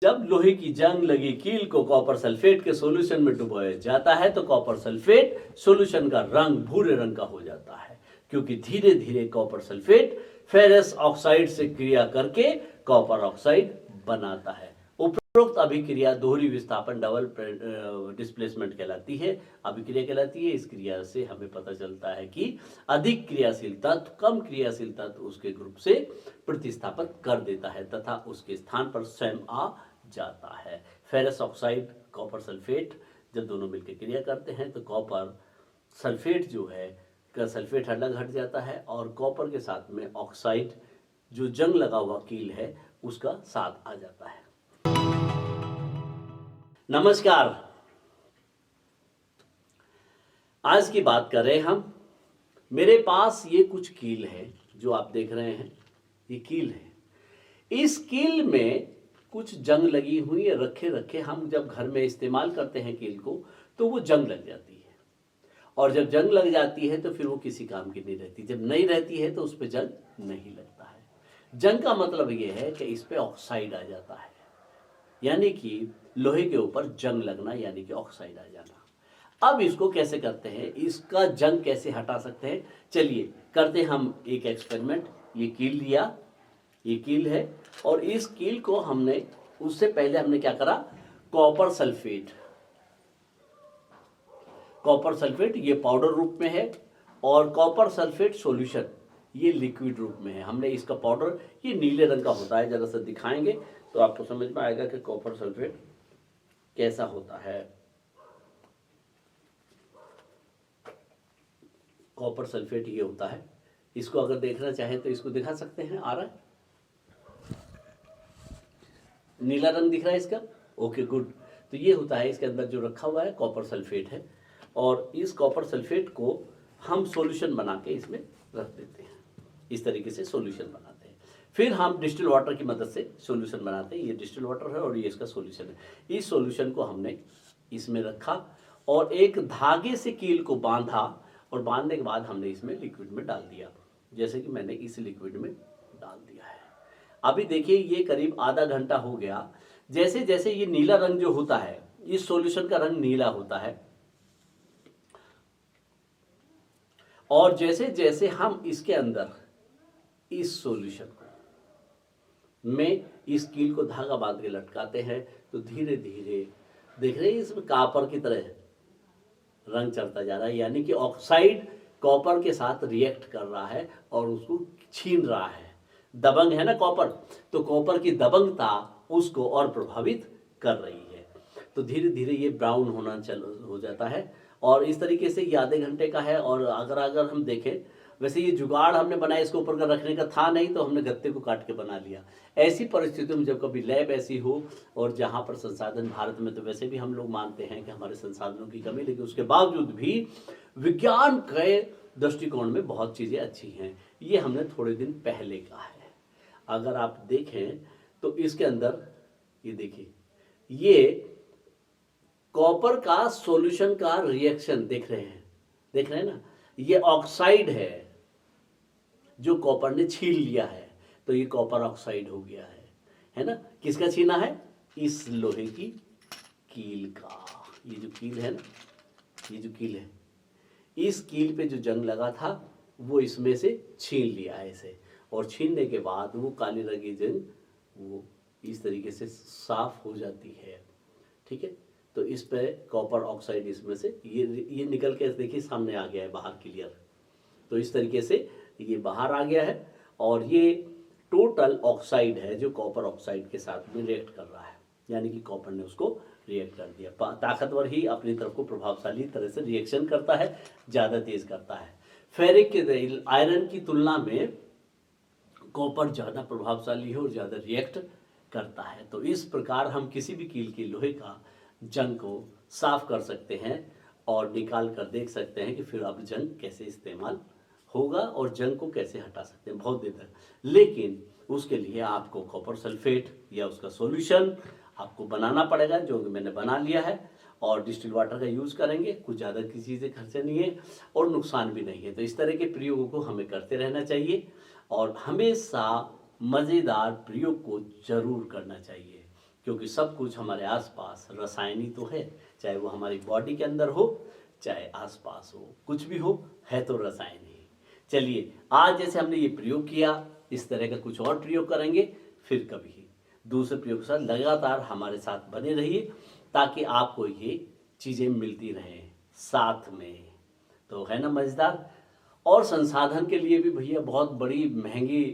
जब लोहे की जंग लगी कील को कॉपर सल्फेट के सॉल्यूशन में डुबोया जाता है तो कॉपर सल्फेट सॉल्यूशन का रंग भूरे रंग का हो जाता है, क्योंकि धीरे धीरे कॉपर सल्फेट फेरस ऑक्साइड से क्रिया करके कॉपर ऑक्साइड बनाता है। उपरोक्त अभिक्रिया दोहरी विस्थापन डबल डिस्प्लेसमेंट कहलाती है, अभिक्रिया कहलाती है। इस क्रिया से हमें पता चलता है कि अधिक क्रियाशील तत्व कम क्रियाशील तत्व उसके ग्रुप से प्रतिस्थापित कर देता है तथा उसके स्थान पर स्वयं आ जाता है। फेरस ऑक्साइड कॉपर सल्फेट जब दोनों मिलकर क्रिया करते हैं तो कॉपर सल्फेट जो है का सल्फेट अलग हट जाता है और कॉपर के साथ में ऑक्साइड जो जंग लगा हुआ कील है उसका साथ आ जाता है। नमस्कार, आज की बात करें हम। मेरे पास ये कुछ कील है जो आप देख रहे हैं, ये कील है। इस कील में कुछ जंग लगी हुई है, रखे रखे हम जब घर में इस्तेमाल करते हैं कील को तो वो जंग लग जाती है, और जब जंग लग जाती है तो फिर वो किसी काम की नहीं रहती। जब नहीं रहती है तो उस पर जंग नहीं लगता है। जंग का मतलब ये है कि इस पे ऑक्साइड आ जाता है, यानी कि लोहे के ऊपर जंग लगना, यानी कि ऑक्साइड आ जाना। अब इसको कैसे करते हैं, इसका जंग कैसे हटा सकते हैं, चलिए करते हैं हम एक एक्सपेरिमेंट। ये कील लिया, ये कील है, और इस कील को हमने उससे पहले हमने क्या करा, कॉपर सल्फेट ये पाउडर रूप में है और कॉपर सल्फेट सॉल्यूशन ये लिक्विड रूप में है। हमने इसका पाउडर, ये नीले रंग का होता है, जरा सा दिखाएंगे तो आपको समझ में आएगा कि कॉपर सल्फेट कैसा होता है। कॉपर सल्फेट ये होता है। इसको अगर देखना चाहें तो इसको दिखा सकते हैं, आ रहा है, नीला रंग दिख रहा है इसका, ओके गुड। तो ये होता है, इसके अंदर जो रखा हुआ है कॉपर सल्फेट है, और इस कॉपर सल्फेट को हम सॉल्यूशन बना के इसमें रख देते हैं। इस तरीके से सॉल्यूशन बनाते हैं। फिर हम डिस्टिल वाटर की मदद से सॉल्यूशन बनाते हैं। ये डिस्टिल वाटर है और ये इसका सॉल्यूशन है। इस सॉल्यूशन को हमने इसमें रखा और एक धागे से कील को बांधा, और बांधने के बाद हमने इसमें लिक्विड में डाल दिया, जैसे कि मैंने इस लिक्विड में डाल दिया है। अभी देखिए ये करीब आधा घंटा हो गया। जैसे जैसे ये नीला रंग जो होता है, इस सॉल्यूशन का रंग नीला होता है, और जैसे जैसे हम इसके अंदर इस सॉल्यूशन में इस कील को धागा बांध के लटकाते हैं तो धीरे धीरे देख रहे हैं इसमें कॉपर की तरह रंग चढ़ता जा रहा है, यानी कि ऑक्साइड कॉपर के साथ रिएक्ट कर रहा है और उसको छीन रहा है। दबंग है ना कॉपर, तो कॉपर की दबंगता उसको और प्रभावित कर रही है। तो धीरे धीरे ये ब्राउन होना हो जाता है, और इस तरीके से ये आधे घंटे का है। और अगर हम देखें, वैसे ये जुगाड़ हमने बनाया इसके ऊपर का रखने का था नहीं, तो हमने गत्ते को काट के बना लिया। ऐसी परिस्थितियों में जब कभी लैब ऐसी हो और जहाँ पर संसाधन, भारत में तो वैसे भी हम लोग मानते हैं कि हमारे संसाधनों की कमी, लेकिन उसके बावजूद भी विज्ञान के दृष्टिकोण में बहुत चीज़ें अच्छी हैं। ये हमने थोड़े दिन पहले का है। अगर आप देखें तो इसके अंदर ये देखिए, ये कॉपर का सॉल्यूशन का रिएक्शन देख रहे हैं ना, ये ऑक्साइड है जो कॉपर ने छीन लिया है, तो ये कॉपर ऑक्साइड हो गया है ना। किसका छीना है, इस लोहे की कील का। ये जो कील है ना, ये जो कील है, इस कील पे जो जंग लगा था वो इसमें से छीन लिया है इसे, और छीनने के बाद वो काली रंगी जंग वो इस तरीके से साफ हो जाती है। ठीक है, तो इस पे कॉपर ऑक्साइड इसमें से ये निकल के देखिए सामने आ गया है बाहर क्लियर। तो इस तरीके से ये बाहर आ गया है, और ये टोटल ऑक्साइड है जो कॉपर ऑक्साइड के साथ में रिएक्ट कर रहा है, यानी कि कॉपर ने उसको रिएक्ट कर दिया। ताकतवर ही अपनी तरफ को प्रभावशाली तरह से रिएक्शन करता है, ज़्यादा तेज करता है। फेरिक के आयरन की तुलना में कॉपर ज़्यादा प्रभावशाली है और ज़्यादा रिएक्ट करता है। तो इस प्रकार हम किसी भी कील के लोहे का जंग को साफ कर सकते हैं और निकाल कर देख सकते हैं कि फिर अब जंग कैसे इस्तेमाल होगा और जंग को कैसे हटा सकते हैं बहुत देर तक। लेकिन उसके लिए आपको कॉपर सल्फेट या उसका सॉल्यूशन आपको बनाना पड़ेगा, जो कि मैंने बना लिया है, और डिस्टिल वाटर का यूज़ करेंगे। कुछ ज़्यादा की चीज़ें खर्चा नहीं है और नुकसान भी नहीं है। तो इस तरह के प्रयोगों को हमें करते रहना चाहिए और हमेशा मज़ेदार प्रयोग को जरूर करना चाहिए, क्योंकि सब कुछ हमारे आसपास रसायनी तो है, चाहे वो हमारी बॉडी के अंदर हो चाहे आसपास हो, कुछ भी हो है तो रसायन ही। चलिए आज जैसे हमने ये प्रयोग किया, इस तरह का कुछ और प्रयोग करेंगे, फिर कभी दूसरे प्रयोग के साथ लगातार हमारे साथ बने रहिए ताकि आपको ये चीज़ें मिलती रहें साथ में। तो है ना मज़ेदार। और संसाधन के लिए भी भैया बहुत बड़ी महंगी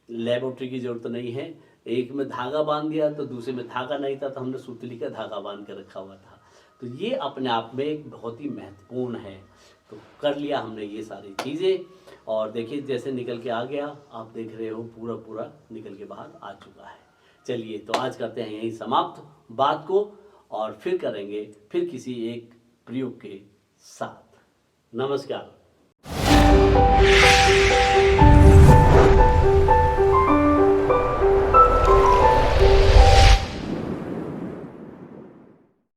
लेबोरेटरी की ज़रूरत नहीं है। एक में धागा बांध दिया तो दूसरे में धागा नहीं था तो हमने सुतली का धागा बांध के रखा हुआ था। तो ये अपने आप में एक बहुत ही महत्वपूर्ण है। तो कर लिया हमने ये सारी चीज़ें और देखिए जैसे निकल के आ गया, आप देख रहे हो पूरा पूरा निकल के बाहर आ चुका है। चलिए तो आज करते हैं यहीं समाप्त बात को और फिर करेंगे फिर किसी एक प्रयोग के साथ। नमस्कार।